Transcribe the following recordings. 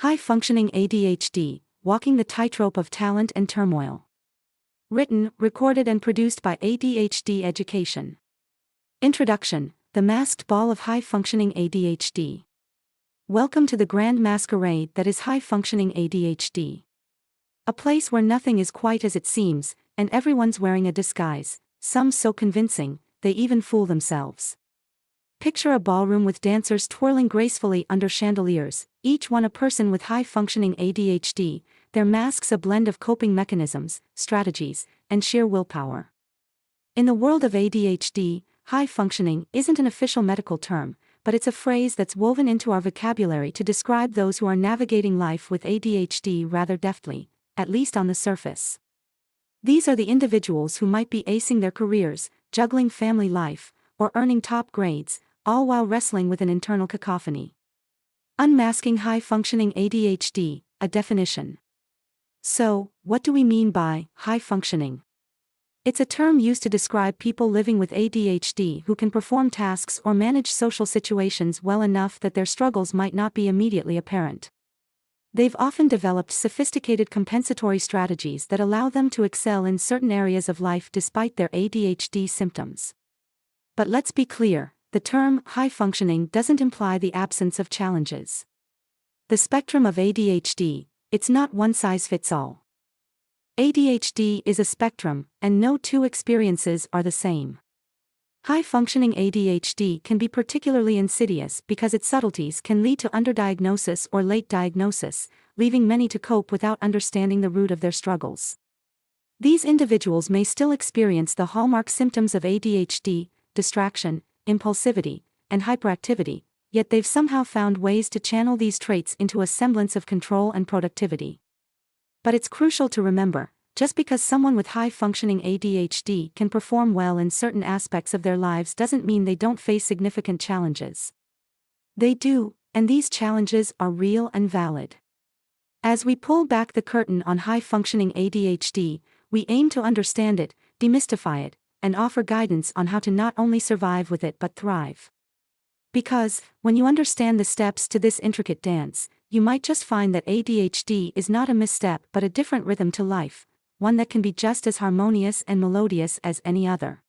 High Functioning ADHD, Walking the Tightrope of Talent and Turmoil. Written, recorded and produced by ADHD Education. Introduction: The Masked Ball of High Functioning ADHD. Welcome to the grand masquerade that is High Functioning ADHD. A place where nothing is quite as it seems, and everyone's wearing a disguise, some so convincing, they even fool themselves. Picture a ballroom with dancers twirling gracefully under chandeliers, each one a person with high-functioning ADHD, their masks a blend of coping mechanisms, strategies, and sheer willpower. In the world of ADHD, high-functioning isn't an official medical term, but it's a phrase that's woven into our vocabulary to describe those who are navigating life with ADHD rather deftly, at least on the surface. These are the individuals who might be acing their careers, juggling family life, or earning top grades, all while wrestling with an internal cacophony. Unmasking high-functioning ADHD, a definition. So, what do we mean by high-functioning? It's a term used to describe people living with ADHD who can perform tasks or manage social situations well enough that their struggles might not be immediately apparent. They've often developed sophisticated compensatory strategies that allow them to excel in certain areas of life despite their ADHD symptoms. But let's be clear, the term high-functioning doesn't imply the absence of challenges. The spectrum of ADHD, it's not one-size-fits-all. ADHD is a spectrum, and no two experiences are the same. High-functioning ADHD can be particularly insidious because its subtleties can lead to underdiagnosis or late diagnosis, leaving many to cope without understanding the root of their struggles. These individuals may still experience the hallmark symptoms of ADHD, distraction, impulsivity, and hyperactivity, yet they've somehow found ways to channel these traits into a semblance of control and productivity. But it's crucial to remember, just because someone with high-functioning ADHD can perform well in certain aspects of their lives doesn't mean they don't face significant challenges. They do, and these challenges are real and valid. As we pull back the curtain on high-functioning ADHD, we aim to understand it, demystify it, and offer guidance on how to not only survive with it but thrive. Because, when you understand the steps to this intricate dance, you might just find that ADHD is not a misstep but a different rhythm to life, one that can be just as harmonious and melodious as any other.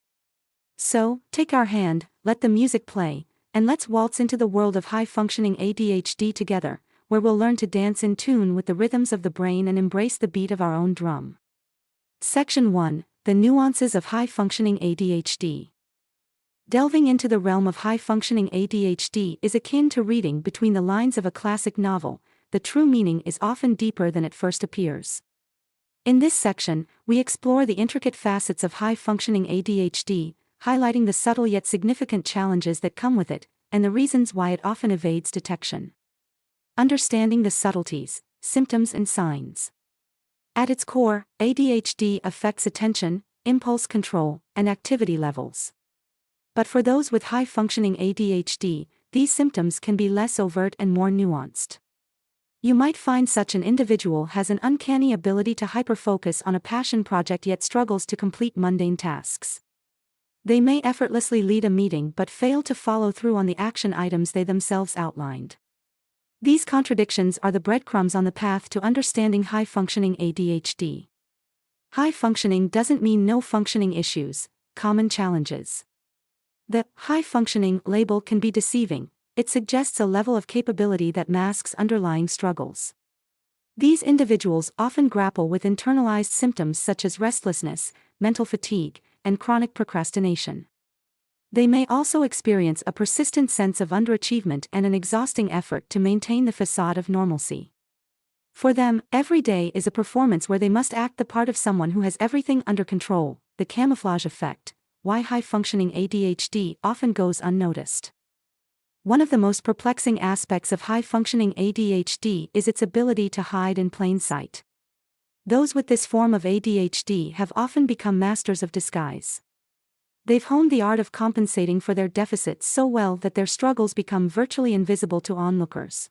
So, take our hand, let the music play, and let's waltz into the world of high-functioning ADHD together, where we'll learn to dance in tune with the rhythms of the brain and embrace the beat of our own drum. Section 1. The Nuances of High-Functioning ADHD. Delving into the realm of high-functioning ADHD is akin to reading between the lines of a classic novel. The true meaning is often deeper than it first appears. In this section, we explore the intricate facets of high-functioning ADHD, highlighting the subtle yet significant challenges that come with it, and the reasons why it often evades detection. Understanding the subtleties, symptoms and signs. At its core, ADHD affects attention, impulse control, and activity levels. But for those with high-functioning ADHD, these symptoms can be less overt and more nuanced. You might find such an individual has an uncanny ability to hyperfocus on a passion project yet struggles to complete mundane tasks. They may effortlessly lead a meeting but fail to follow through on the action items they themselves outlined. These contradictions are the breadcrumbs on the path to understanding high-functioning ADHD. High-functioning doesn't mean no functioning issues, common challenges. The high-functioning label can be deceiving. It suggests a level of capability that masks underlying struggles. These individuals often grapple with internalized symptoms such as restlessness, mental fatigue, and chronic procrastination. They may also experience a persistent sense of underachievement and an exhausting effort to maintain the facade of normalcy. For them, every day is a performance where they must act the part of someone who has everything under control, the camouflage effect, why high-functioning ADHD often goes unnoticed. One of the most perplexing aspects of high-functioning ADHD is its ability to hide in plain sight. Those with this form of ADHD have often become masters of disguise. They've honed the art of compensating for their deficits so well that their struggles become virtually invisible to onlookers.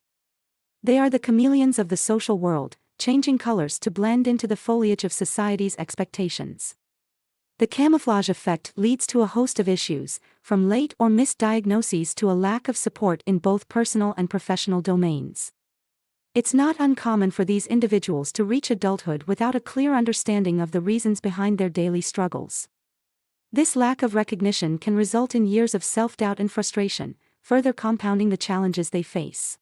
They are the chameleons of the social world, changing colors to blend into the foliage of society's expectations. The camouflage effect leads to a host of issues, from late or missed diagnoses to a lack of support in both personal and professional domains. It's not uncommon for these individuals to reach adulthood without a clear understanding of the reasons behind their daily struggles. This lack of recognition can result in years of self-doubt and frustration, further compounding the challenges they face.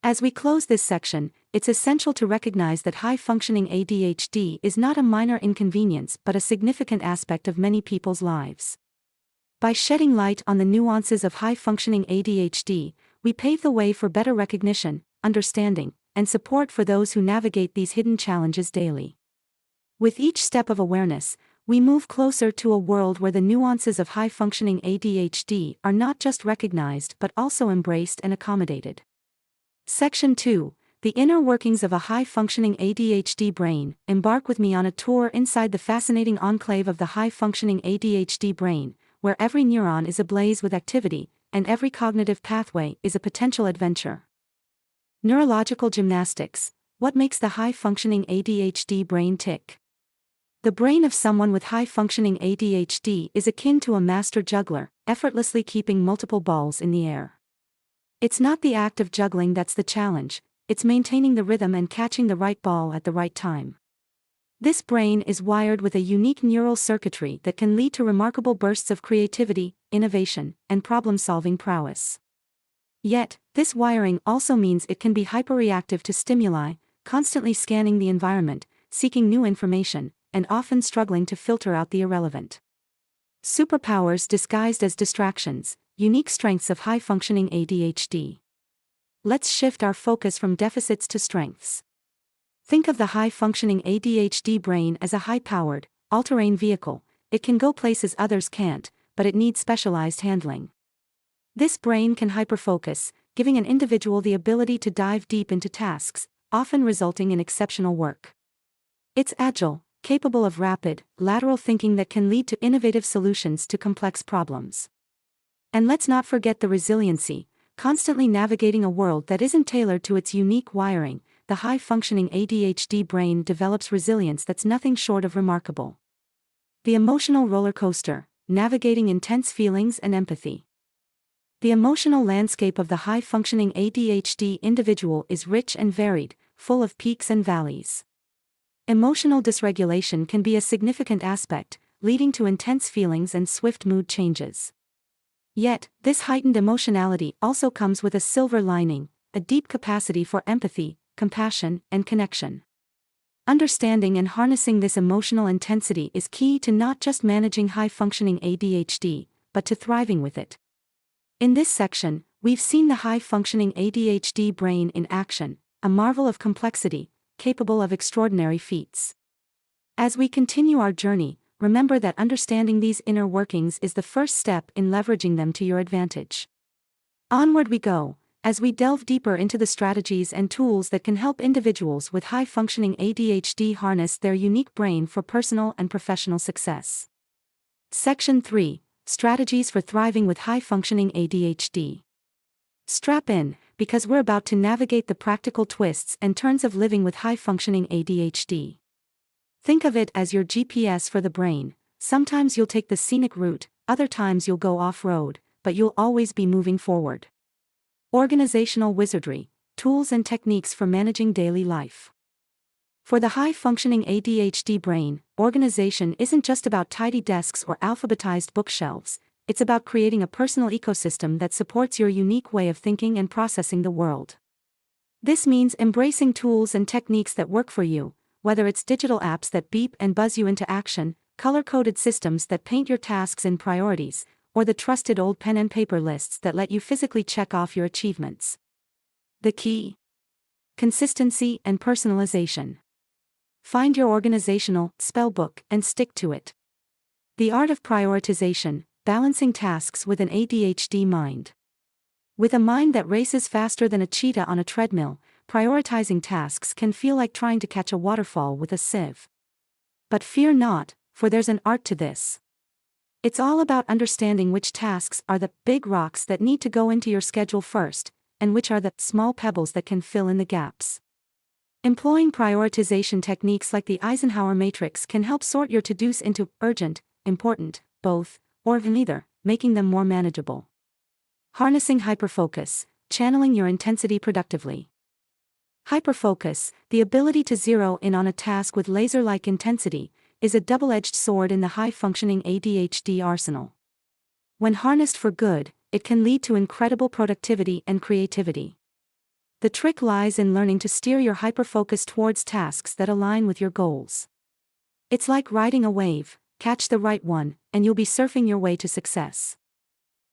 As we close this section, it's essential to recognize that high-functioning ADHD is not a minor inconvenience but a significant aspect of many people's lives. By shedding light on the nuances of high-functioning ADHD, we pave the way for better recognition, understanding, and support for those who navigate these hidden challenges daily. With each step of awareness, we move closer to a world where the nuances of high-functioning ADHD are not just recognized but also embraced and accommodated. Section 2. The Inner Workings of a High-Functioning ADHD Brain. Embark with me on a tour inside the fascinating enclave of the high-functioning ADHD brain, where every neuron is ablaze with activity, and every cognitive pathway is a potential adventure. Neurological gymnastics. What makes the high-functioning ADHD brain tick? The brain of someone with high-functioning ADHD is akin to a master juggler, effortlessly keeping multiple balls in the air. It's not the act of juggling that's the challenge, it's maintaining the rhythm and catching the right ball at the right time. This brain is wired with a unique neural circuitry that can lead to remarkable bursts of creativity, innovation, and problem-solving prowess. Yet, this wiring also means it can be hyperreactive to stimuli, constantly scanning the environment, seeking new information, and often struggling to filter out the irrelevant. Superpowers disguised as distractions. Unique strengths of high-functioning ADHD. Let's shift our focus from deficits to strengths. Think of the high-functioning ADHD brain as a high-powered, all-terrain vehicle. It can go places others can't, but it needs specialized handling. This brain can hyperfocus, giving an individual the ability to dive deep into tasks, often resulting in exceptional work. It's agile, capable of rapid, lateral thinking that can lead to innovative solutions to complex problems. And let's not forget the resiliency, constantly navigating a world that isn't tailored to its unique wiring. The high-functioning ADHD brain develops resilience that's nothing short of remarkable. The emotional roller coaster, navigating intense feelings and empathy. The emotional landscape of the high-functioning ADHD individual is rich and varied, full of peaks and valleys. Emotional dysregulation can be a significant aspect, leading to intense feelings and swift mood changes. Yet, this heightened emotionality also comes with a silver lining, a deep capacity for empathy, compassion, and connection. Understanding and harnessing this emotional intensity is key to not just managing high-functioning ADHD, but to thriving with it. In this section, we've seen the high-functioning ADHD brain in action, a marvel of complexity, capable of extraordinary feats. As we continue our journey, remember that understanding these inner workings is the first step in leveraging them to your advantage. Onward we go, as we delve deeper into the strategies and tools that can help individuals with high-functioning ADHD harness their unique brain for personal and professional success. Section 3. Strategies for thriving with high-functioning ADHD. Strap in, because we're about to navigate the practical twists and turns of living with high-functioning ADHD. Think of it as your GPS for the brain. Sometimes you'll take the scenic route, other times you'll go off-road, but you'll always be moving forward. Organizational wizardry, tools and techniques for managing daily life. For the high-functioning ADHD brain, organization isn't just about tidy desks or alphabetized bookshelves, it's about creating a personal ecosystem that supports your unique way of thinking and processing the world. This means embracing tools and techniques that work for you, whether it's digital apps that beep and buzz you into action, color-coded systems that paint your tasks in priorities, or the trusted old pen and paper lists that let you physically check off your achievements. The key: consistency and personalization. Find your organizational spellbook and stick to it. The art of prioritization, balancing tasks with an ADHD mind. With a mind that races faster than a cheetah on a treadmill, prioritizing tasks can feel like trying to catch a waterfall with a sieve. But fear not, for there's an art to this. It's all about understanding which tasks are the big rocks that need to go into your schedule first, and which are the small pebbles that can fill in the gaps. Employing prioritization techniques like the Eisenhower matrix can help sort your to-dos into urgent, important, both, or neither, making them more manageable. Harnessing hyperfocus, channeling your intensity productively. Hyperfocus, the ability to zero in on a task with laser-like intensity, is a double-edged sword in the high-functioning ADHD arsenal. When harnessed for good, it can lead to incredible productivity and creativity. The trick lies in learning to steer your hyperfocus towards tasks that align with your goals. It's like riding a wave: catch the right one, and you'll be surfing your way to success.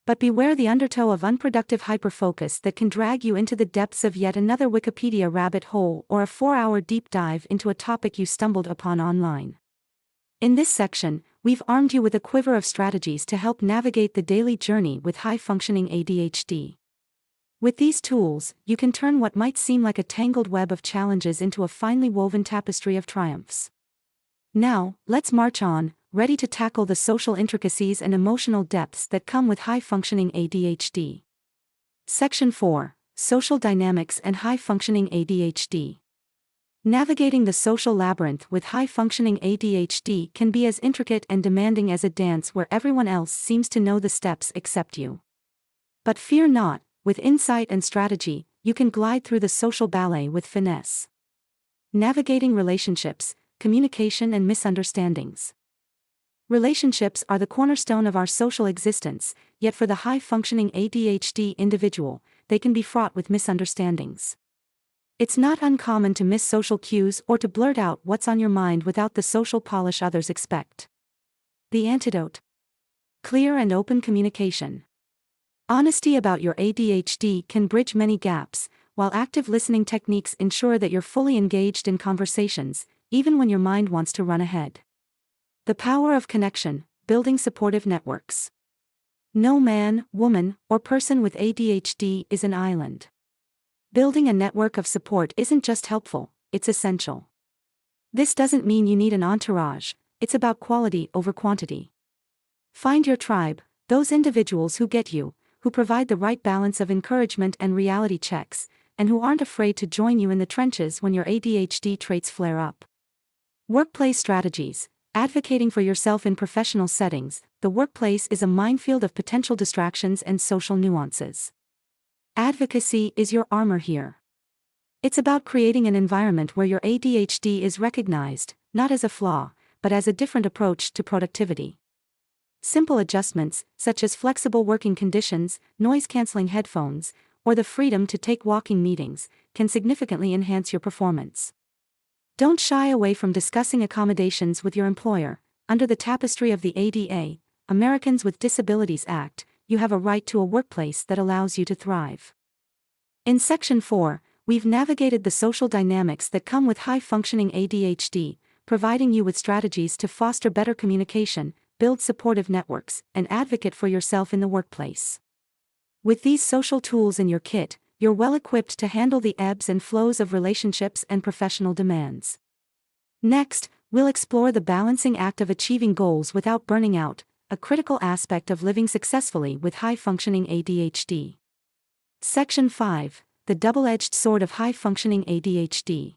But beware the undertow of unproductive hyperfocus that can drag you into the depths of yet another Wikipedia rabbit hole or a 4-hour deep dive into a topic you stumbled upon online. In this section, we've armed you with a quiver of strategies to help navigate the daily journey with high-functioning ADHD. With these tools, you can turn what might seem like a tangled web of challenges into a finely woven tapestry of triumphs. Now, let's march on, ready to tackle the social intricacies and emotional depths that come with high-functioning ADHD. Section 4: Social Dynamics and High-Functioning ADHD. Navigating the social labyrinth with high-functioning ADHD can be as intricate and demanding as a dance where everyone else seems to know the steps except you. But fear not, with insight and strategy, you can glide through the social ballet with finesse. Navigating relationships, communication and misunderstandings. Relationships are the cornerstone of our social existence, yet for the high-functioning ADHD individual, they can be fraught with misunderstandings. It's not uncommon to miss social cues or to blurt out what's on your mind without the social polish others expect. The antidote: clear and open communication. Honesty about your ADHD can bridge many gaps, while active listening techniques ensure that you're fully engaged in conversations, even when your mind wants to run ahead. The power of connection: building supportive networks. No man, woman, or person with ADHD is an island. Building a network of support isn't just helpful, it's essential. This doesn't mean you need an entourage, it's about quality over quantity. Find your tribe, those individuals who get you, who provide the right balance of encouragement and reality checks, and who aren't afraid to join you in the trenches when your ADHD traits flare up. Workplace strategies: advocating for yourself in professional settings. The workplace is a minefield of potential distractions and social nuances. Advocacy is your armor here. It's about creating an environment where your ADHD is recognized, not as a flaw, but as a different approach to productivity. Simple adjustments, such as flexible working conditions, noise-canceling headphones, or the freedom to take walking meetings, can significantly enhance your performance. Don't shy away from discussing accommodations with your employer. Under the tapestry of the ADA, Americans with Disabilities Act, you have a right to a workplace that allows you to thrive. In Section 4, we've navigated the social dynamics that come with high-functioning ADHD, providing you with strategies to foster better communication, build supportive networks, and advocate for yourself in the workplace. With these social tools in your kit, you're well equipped to handle the ebbs and flows of relationships and professional demands. Next, we'll explore the balancing act of achieving goals without burning out, a critical aspect of living successfully with high-functioning ADHD. Section 5: The Double-Edged Sword of High-Functioning ADHD.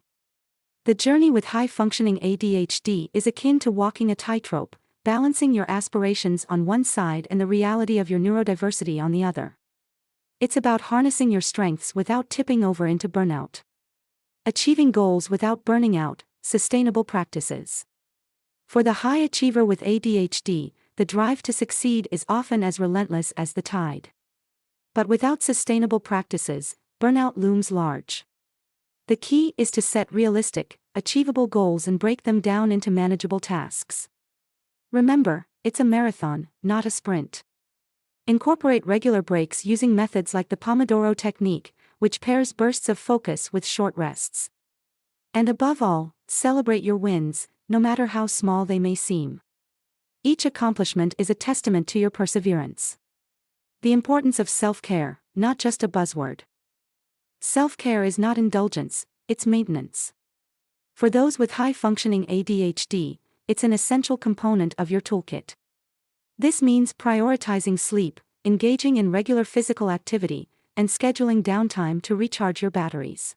The journey with high-functioning ADHD is akin to walking a tightrope, balancing your aspirations on one side and the reality of your neurodiversity on the other. It's about harnessing your strengths without tipping over into burnout. Achieving goals without burning out, sustainable practices. For the high achiever with ADHD, the drive to succeed is often as relentless as the tide. But without sustainable practices, burnout looms large. The key is to set realistic, achievable goals and break them down into manageable tasks. Remember, it's a marathon, not a sprint. Incorporate regular breaks using methods like the Pomodoro technique, which pairs bursts of focus with short rests. And above all, celebrate your wins, no matter how small they may seem. Each accomplishment is a testament to your perseverance. The importance of self-care, not just a buzzword. Self-care is not indulgence, it's maintenance. For those with high-functioning ADHD, it's an essential component of your toolkit. This means prioritizing sleep, engaging in regular physical activity, and scheduling downtime to recharge your batteries.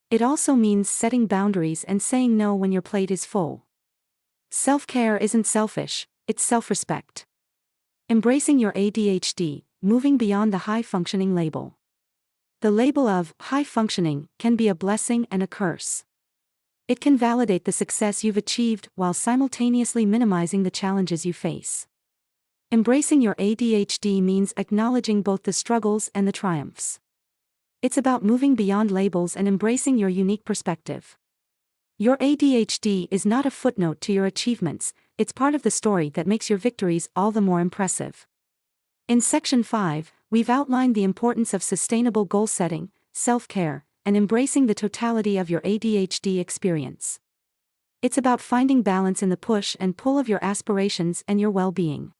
It also means setting boundaries and saying no when your plate is full. Self-care isn't selfish, it's self-respect. Embracing your ADHD, moving beyond the high-functioning label. The label of high functioning can be a blessing and a curse. It can validate the success you've achieved while simultaneously minimizing the challenges you face. Embracing your ADHD means acknowledging both the struggles and the triumphs. It's about moving beyond labels and embracing your unique perspective. Your ADHD is not a footnote to your achievements, it's part of the story that makes your victories all the more impressive. In Section 5, we've outlined the importance of sustainable goal setting, self-care, and embracing the totality of your ADHD experience. It's about finding balance in the push and pull of your aspirations and your well-being.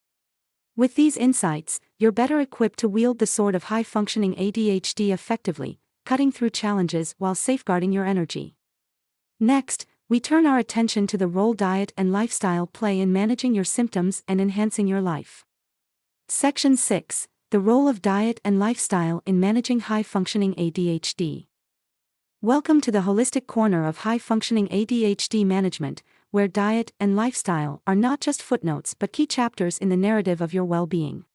With these insights, you're better equipped to wield the sword of high-functioning ADHD effectively, cutting through challenges while safeguarding your energy. Next, we turn our attention to the role diet and lifestyle play in managing your symptoms and enhancing your life. Section 6. The role of diet and lifestyle in managing high-functioning ADHD. Welcome to the holistic corner of high-functioning ADHD management, where diet and lifestyle are not just footnotes but key chapters in the narrative of your well-being.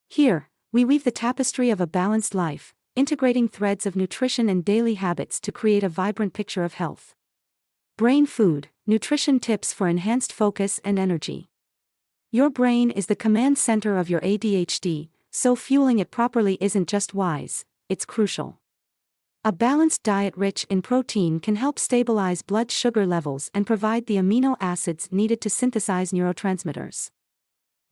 Here, we weave the tapestry of a balanced life, integrating threads of nutrition and daily habits to create a vibrant picture of health. Brain food, nutrition tips for enhanced focus and energy. Your brain is the command center of your ADHD, so fueling it properly isn't just wise, it's crucial. A balanced diet rich in protein can help stabilize blood sugar levels and provide the amino acids needed to synthesize neurotransmitters.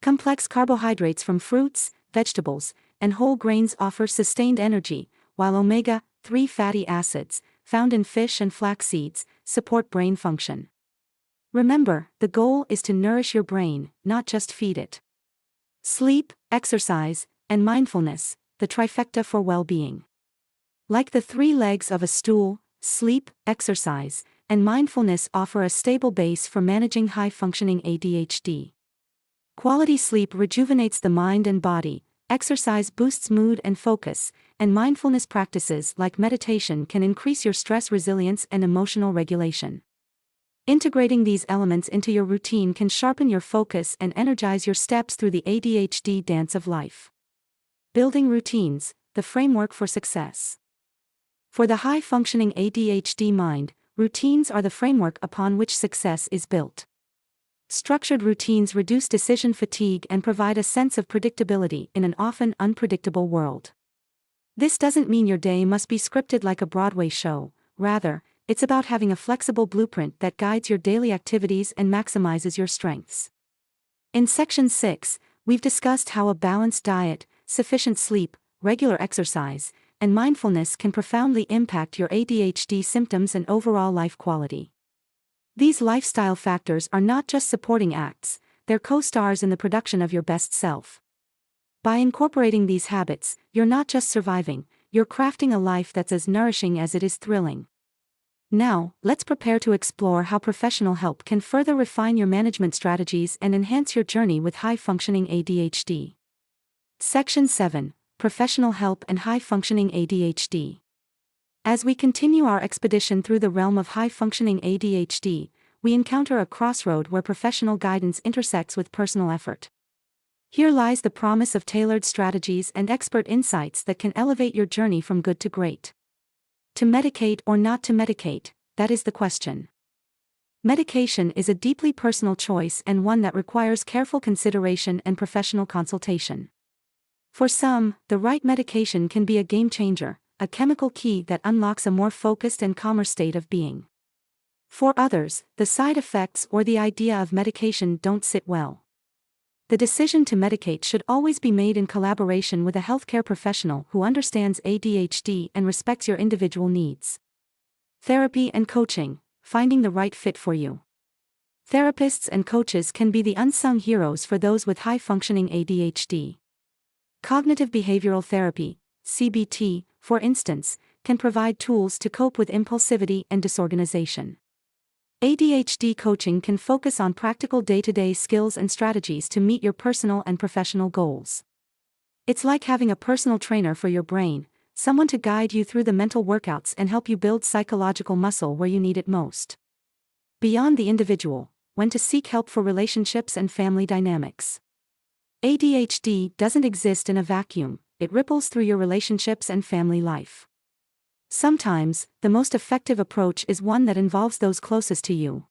Complex carbohydrates from fruits, vegetables, and whole grains offer sustained energy, while omega-3 fatty acids, found in fish and flax seeds, support brain function. Remember, the goal is to nourish your brain, not just feed it. Sleep, exercise, and mindfulness, the trifecta for well-being. Like the three legs of a stool, sleep, exercise, and mindfulness offer a stable base for managing high-functioning ADHD. Quality sleep rejuvenates the mind and body, exercise boosts mood and focus, and mindfulness practices like meditation can increase your stress resilience and emotional regulation. Integrating these elements into your routine can sharpen your focus and energize your steps through the ADHD dance of life. Building routines, the framework for success. For the high-functioning ADHD mind, routines are the framework upon which success is built. Structured routines reduce decision fatigue and provide a sense of predictability in an often unpredictable world. This doesn't mean your day must be scripted like a Broadway show, rather, it's about having a flexible blueprint that guides your daily activities and maximizes your strengths. In Section 6, we've discussed how a balanced diet, sufficient sleep, regular exercise, and mindfulness can profoundly impact your ADHD symptoms and overall life quality. These lifestyle factors are not just supporting acts, they're co-stars in the production of your best self. By incorporating these habits, you're not just surviving, you're crafting a life that's as nourishing as it is thrilling. Now, let's prepare to explore how professional help can further refine your management strategies and enhance your journey with high-functioning ADHD. Section 7. Professional help and high-functioning ADHD. As we continue our expedition through the realm of high-functioning ADHD, we encounter a crossroad where professional guidance intersects with personal effort. Here lies the promise of tailored strategies and expert insights that can elevate your journey from good to great. To medicate or not to medicate, that is the question. Medication is a deeply personal choice and one that requires careful consideration and professional consultation. For some, the right medication can be a game changer, a chemical key that unlocks a more focused and calmer state of being. For others, the side effects or the idea of medication don't sit well. The decision to medicate should always be made in collaboration with a healthcare professional who understands ADHD and respects your individual needs. Therapy and coaching, finding the right fit for you. Therapists and coaches can be the unsung heroes for those with high-functioning ADHD. Cognitive behavioral therapy, CBT, for instance, can provide tools to cope with impulsivity and disorganization. ADHD coaching can focus on practical day-to-day skills and strategies to meet your personal and professional goals. It's like having a personal trainer for your brain, someone to guide you through the mental workouts and help you build psychological muscle where you need it most. Beyond the individual, when to seek help for relationships and family dynamics. ADHD doesn't exist in a vacuum, it ripples through your relationships and family life. Sometimes, the most effective approach is one that involves those closest to you.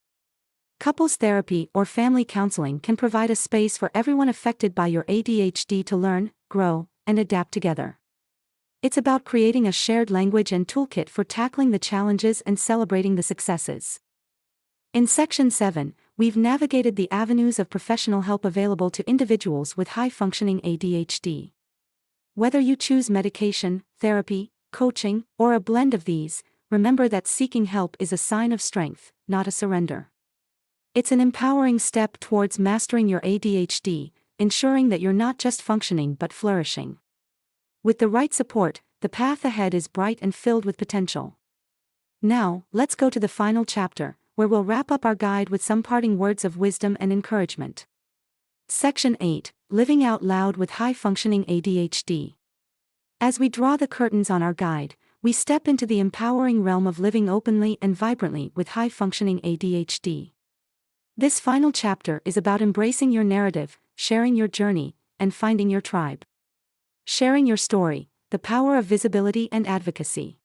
Couples therapy or family counseling can provide a space for everyone affected by your ADHD to learn, grow, and adapt together. It's about creating a shared language and toolkit for tackling the challenges and celebrating the successes. In Section 7, we've navigated the avenues of professional help available to individuals with high-functioning ADHD. Whether you choose medication, therapy, coaching, or a blend of these, remember that seeking help is a sign of strength, not a surrender. It's an empowering step towards mastering your ADHD, ensuring that you're not just functioning but flourishing. With the right support, the path ahead is bright and filled with potential. Now, let's go to the final chapter, where we'll wrap up our guide with some parting words of wisdom and encouragement. Section 8, Living Out Loud with High-Functioning ADHD. As we draw the curtains on our guide, we step into the empowering realm of living openly and vibrantly with high-functioning ADHD. This final chapter is about embracing your narrative, sharing your journey, and finding your tribe. Sharing your story, the power of visibility and advocacy.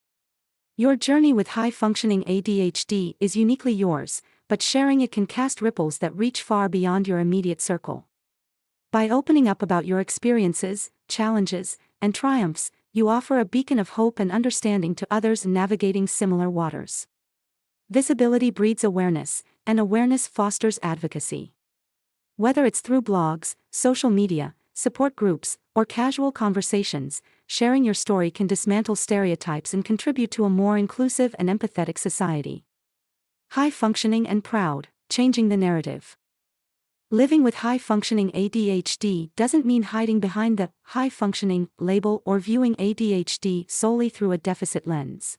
Your journey with high-functioning ADHD is uniquely yours, but sharing it can cast ripples that reach far beyond your immediate circle. By opening up about your experiences, challenges, and triumphs, you offer a beacon of hope and understanding to others navigating similar waters. Visibility breeds awareness, and awareness fosters advocacy. Whether it's through blogs, social media, support groups, or casual conversations, sharing your story can dismantle stereotypes and contribute to a more inclusive and empathetic society. High-functioning and proud, changing the narrative. Living with high-functioning ADHD doesn't mean hiding behind the high-functioning label or viewing ADHD solely through a deficit lens.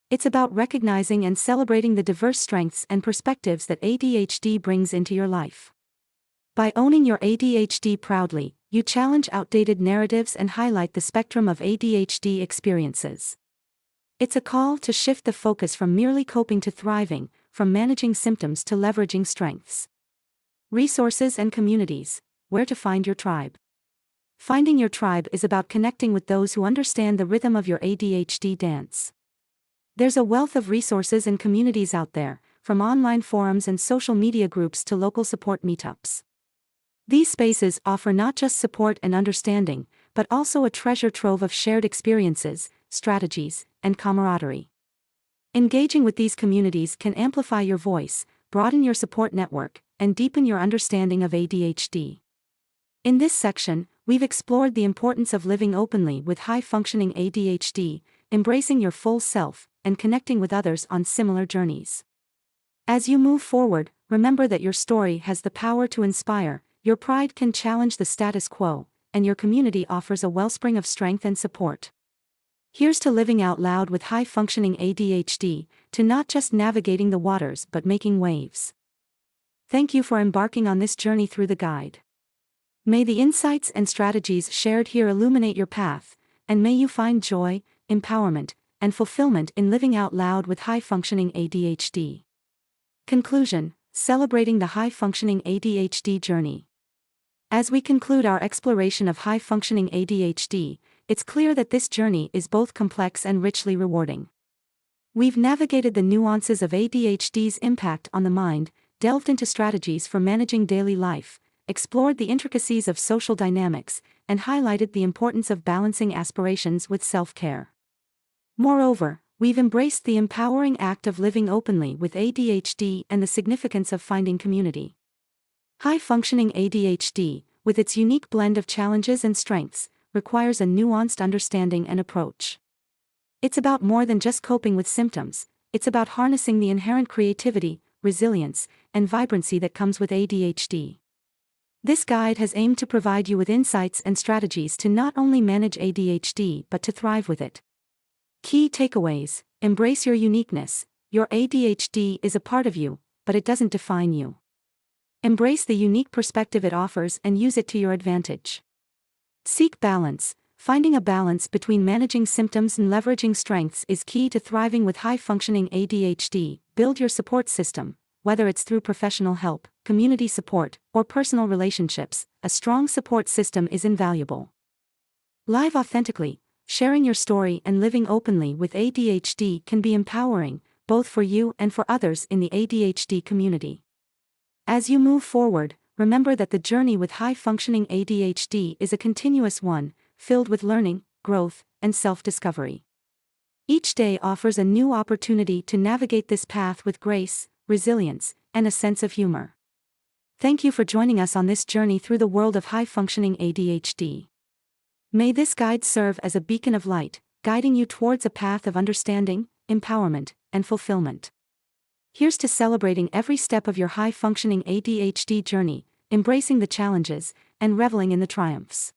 It's about recognizing and celebrating the diverse strengths and perspectives that ADHD brings into your life. By owning your ADHD proudly, you challenge outdated narratives and highlight the spectrum of ADHD experiences. It's a call to shift the focus from merely coping to thriving, from managing symptoms to leveraging strengths. Resources and communities, where to find your tribe. Finding your tribe is about connecting with those who understand the rhythm of your ADHD dance. There's a wealth of resources and communities out there, from online forums and social media groups to local support meetups. These spaces offer not just support and understanding, but also a treasure trove of shared experiences, strategies, and camaraderie. Engaging with these communities can amplify your voice, broaden your support network, and deepen your understanding of ADHD. In this section, we've explored the importance of living openly with high-functioning ADHD, embracing your full self, and connecting with others on similar journeys. As you move forward, remember that your story has the power to inspire, your pride can challenge the status quo, and your community offers a wellspring of strength and support. Here's to living out loud with high-functioning ADHD, to not just navigating the waters but making waves. Thank you for embarking on this journey through the guide. May the insights and strategies shared here illuminate your path, and may you find joy, empowerment, and fulfillment in living out loud with high-functioning ADHD. Conclusion: celebrating the high-functioning ADHD journey. As we conclude our exploration of high-functioning ADHD, it's clear that this journey is both complex and richly rewarding. We've navigated the nuances of ADHD's impact on the mind, delved into strategies for managing daily life, explored the intricacies of social dynamics, and highlighted the importance of balancing aspirations with self-care. Moreover, we've embraced the empowering act of living openly with ADHD and the significance of finding community. High-functioning ADHD, with its unique blend of challenges and strengths, requires a nuanced understanding and approach. It's about more than just coping with symptoms, it's about harnessing the inherent creativity, resilience, and vibrancy that comes with ADHD. This guide has aimed to provide you with insights and strategies to not only manage ADHD but to thrive with it. Key takeaways: embrace your uniqueness. Your ADHD is a part of you, but it doesn't define you. Embrace the unique perspective it offers and use it to your advantage. Seek balance. Finding a balance between managing symptoms and leveraging strengths is key to thriving with high-functioning ADHD. Build your support system, whether it's through professional help, community support, or personal relationships. A strong support system is invaluable. Live authentically, sharing your story and living openly with ADHD can be empowering, both for you and for others in the ADHD community. As you move forward, remember that the journey with high-functioning ADHD is a continuous one, filled with learning, growth, and self-discovery. Each day offers a new opportunity to navigate this path with grace, resilience, and a sense of humor. Thank you for joining us on this journey through the world of high-functioning ADHD. May this guide serve as a beacon of light, guiding you towards a path of understanding, empowerment, and fulfillment. Here's to celebrating every step of your high-functioning ADHD journey, embracing the challenges, and reveling in the triumphs.